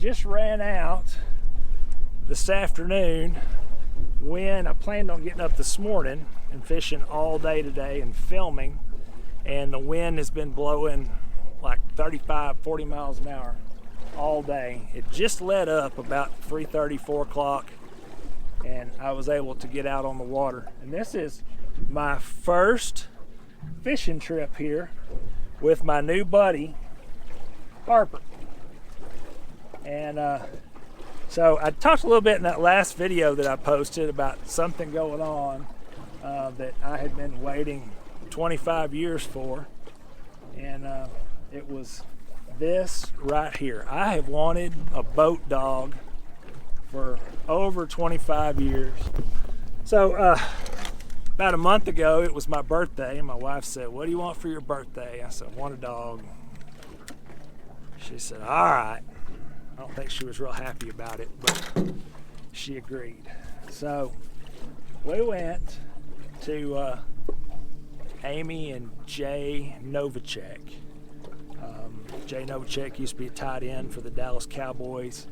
just ran out this afternoon when I planned on getting up this morning and fishing all day today and filming, and the wind has been blowing like 35, 40 miles an hour all day. It just let up about 3:30, 4 o'clock, and I was able to get out on the water. And this is my first fishing trip here with my new buddy, Harper. And so I talked a little bit in that last video that I posted about something going on that I had been waiting 25 years for. And it was this right here. I have wanted a boat dog for over 25 years. So about a month ago, it was my birthday, and my wife said, "What do you want for your birthday?" I said, "I want a dog." She said, "All right." I don't think she was real happy about it, but she agreed. So we went to Amy and Jay Novacek. Jay Novacek used to be a tight end for the Dallas Cowboys.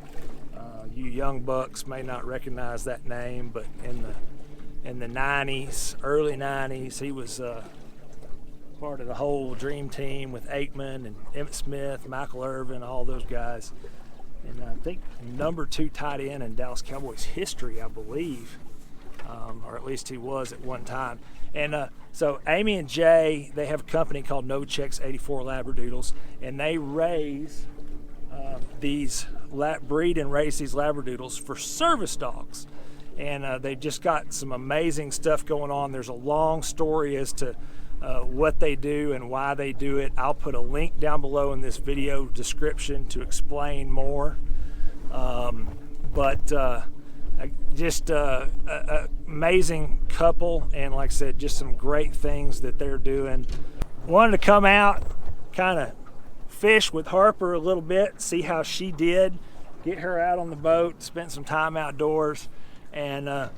You young bucks may not recognize that name, but in the 90s, early 90s, he was part of the whole dream team with Aikman and Emmitt Smith, Michael Irvin, all those guys. And I think number 2 tight end in Dallas Cowboys history, I believe, or at least he was at one time. And so Amy and Jay, they have a company called Novacek's 84 Labradoodles, and they raise breed and raise these Labradoodles for service dogs. And they've just got some amazing stuff going on. There's a long story as to what they do and why they do it. I'll put a link down below in this video description to explain more. Just an amazing couple, and like I said, just some great things that they're doing. Wanted to come out, kind of fish with Harper a little bit, see how she did, get her out on the boat, spent some time outdoors, and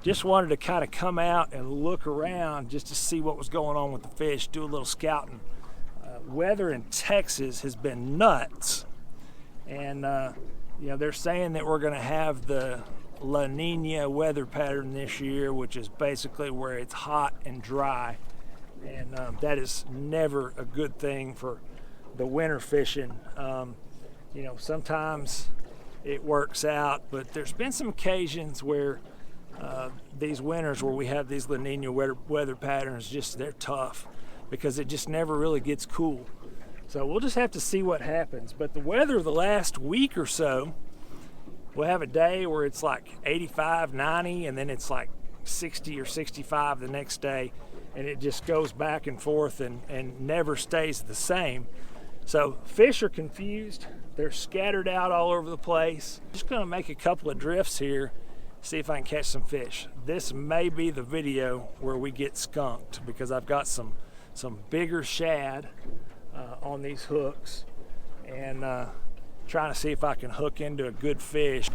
just wanted to kind of come out and look around just to see what was going on with the fish, do a little scouting. Weather in Texas has been nuts, and they're saying that we're going to have the La Nina weather pattern this year, which is basically where it's hot and dry, and that is never a good thing for the winter fishing. Sometimes it works out, but there's been some occasions where these winters where we have these La Nina weather patterns, they're tough because it just never really gets cool. So we'll just have to see what happens. But the weather the last week or so, we'll have a day where it's like 85, 90, and then it's like 60 or 65 the next day, and it just goes back and forth and never stays the same. So fish are confused. They're scattered out all over the place. Just gonna make a couple of drifts here, see if I can catch some fish. This may be the video where we get skunked because I've got some bigger shad on these hooks, and trying to see if I can hook into a good fish.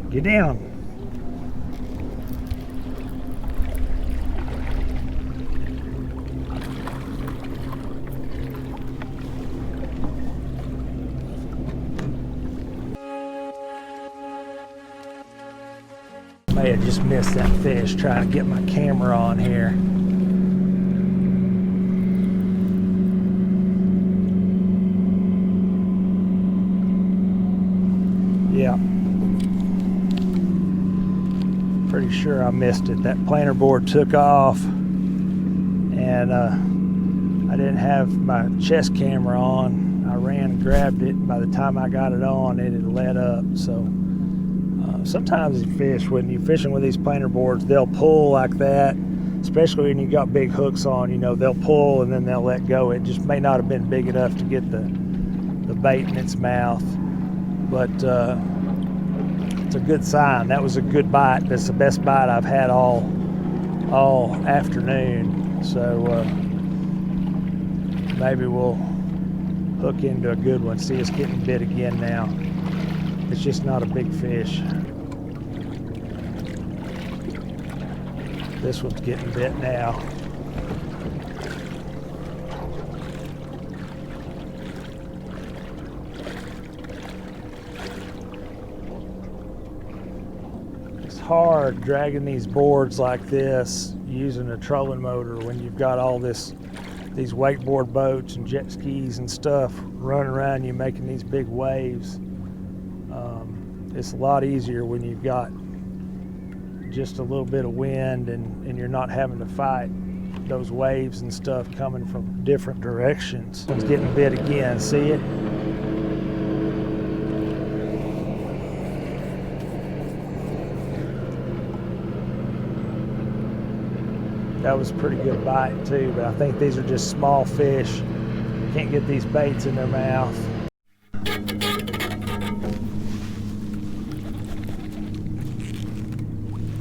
Get down. May have just missed that fish trying to get my camera on here. Yeah. Pretty sure I missed it. That planer board took off, and I didn't have my chest camera on. I ran and grabbed it, and by the time I got it on, it had let up. So sometimes you fish, when you're fishing with these planer boards, they'll pull like that, especially when you got big hooks on, you know, they'll pull and then they'll let go. It just may not have been big enough to get the bait in its mouth, but it's a good sign. That was a good bite. That's the best bite I've had all afternoon. So maybe we'll hook into a good one. See, it's getting bit again now. It's just not a big fish. This one's getting bit now. It's hard dragging these boards like this using a trolling motor when you've got all these wakeboard boats and jet skis and stuff running around you making these big waves. It's a lot easier when you've got just a little bit of wind and you're not having to fight those waves and stuff coming from different directions. It's getting bit again, see it? That was a pretty good bite too, but I think these are just small fish. Can't get these baits in their mouth.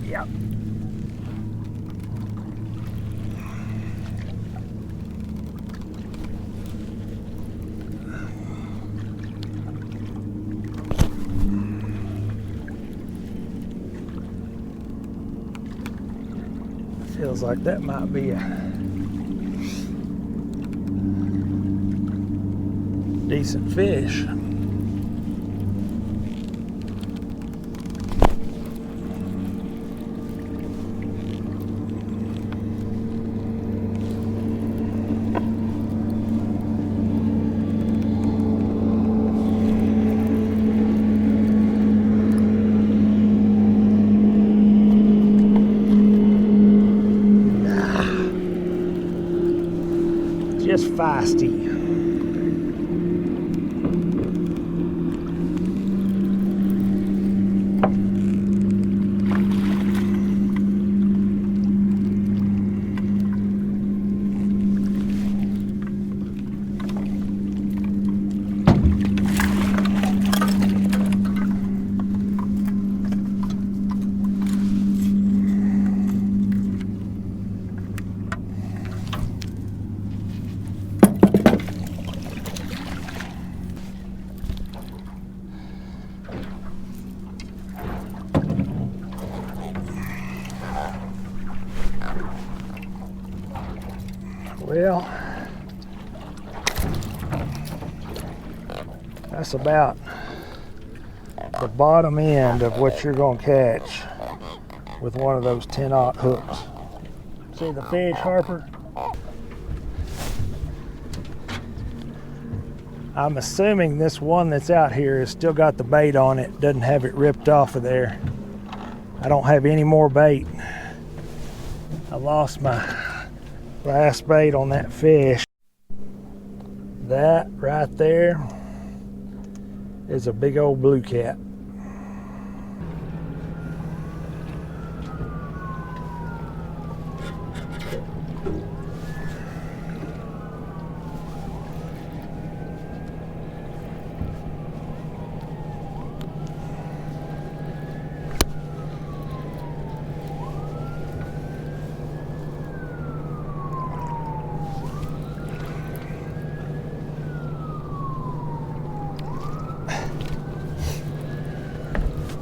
Yep. Feels like that might be a decent fish. Just feisty. Well, that's about the bottom end of what you're going to catch with one of those 10-aught hooks. See the fish, Harper? I'm assuming this one that's out here has still got the bait on it, doesn't have it ripped off of there. I don't have any more bait. I lost my last bait on that fish. That right there is a big old blue cat.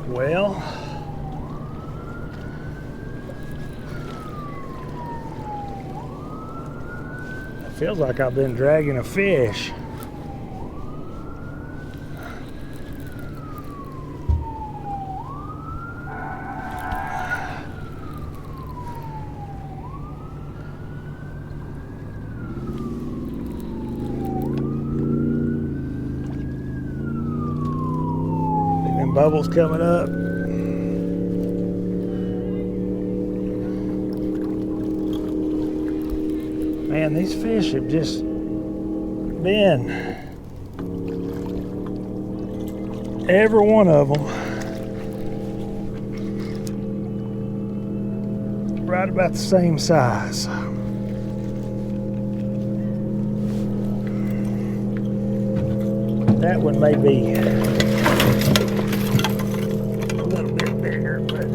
Well, it feels like I've been dragging a fish. Bubbles coming up. Man, these fish have just been, every one of them, right about the same size. That one may be a little bit bigger, but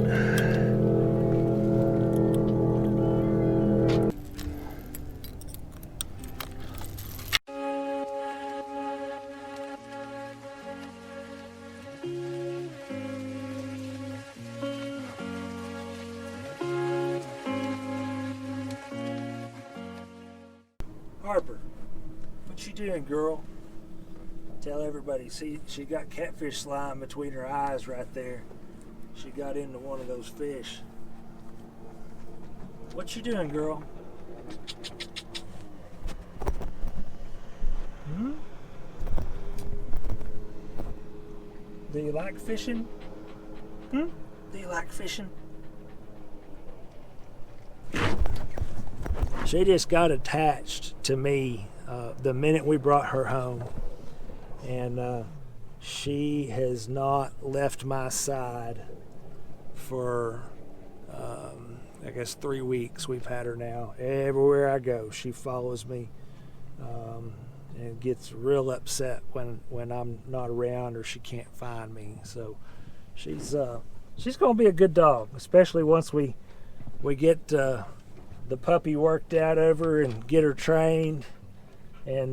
Harper, what you doing, girl? Tell everybody. See, she got catfish slime between her eyes right there. She got into one of those fish. What you doing, girl? Hmm? Do you like fishing? Hmm? Do you like fishing? She just got attached to me the minute we brought her home. And she has not left my side for, I guess, 3 weeks. We've had her now. Everywhere I go, she follows me and gets real upset when I'm not around or she can't find me. So she's going to be a good dog, especially once we get the puppy worked out of her and get her trained and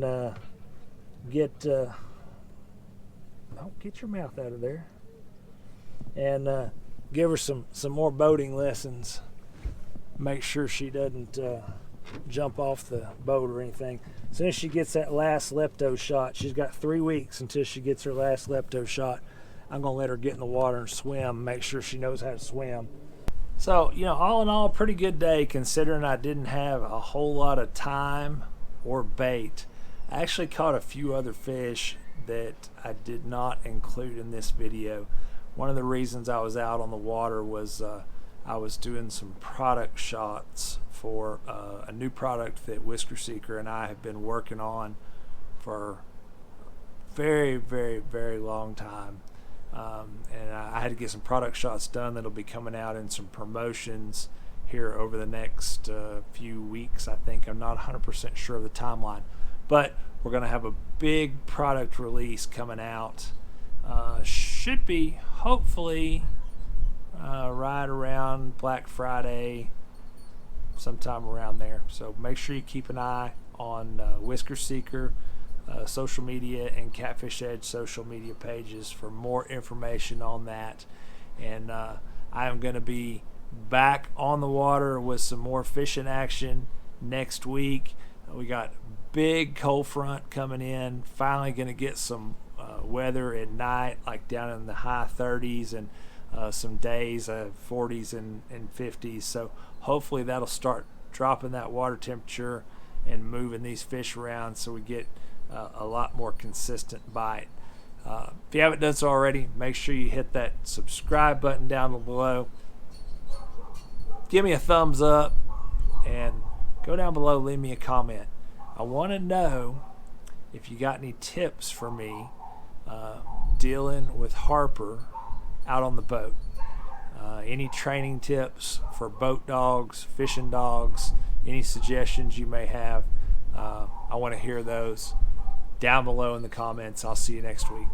get your mouth out of there, and give her some more boating lessons. Make sure she doesn't jump off the boat or anything. As soon as she gets that last lepto shot, she's got 3 weeks until she gets her last lepto shot. I'm gonna let her get in the water and swim, make sure she knows how to swim. So, all in all, pretty good day considering I didn't have a whole lot of time or bait. I actually caught a few other fish that I did not include in this video. One of the reasons I was out on the water was I was doing some product shots for a new product that Whisker Seeker and I have been working on for a very, very, very long time. And I had to get some product shots done that'll be coming out in some promotions here over the next few weeks, I think. I'm not 100% sure of the timeline, but we're going to have a big product release coming out. Should be hopefully right around Black Friday, sometime around there. So make sure you keep an eye on Whisker Seeker social media and Catfish Edge social media pages for more information on that. And I am going to be back on the water with some more fishing action next week. We got big cold front coming in. Finally going to get some weather at night, like down in the high 30s, and some days 40s and 50s. So hopefully that'll start dropping that water temperature and moving these fish around so we get a lot more consistent bite. If you haven't done so already, make sure you hit that subscribe button down below. Give me a thumbs up and go down below, leave me a comment. I want to know if you got any tips for me dealing with Harper out on the boat. Any training tips for boat dogs, fishing dogs, any suggestions you may have. I want to hear those down below in the comments. I'll see you next week.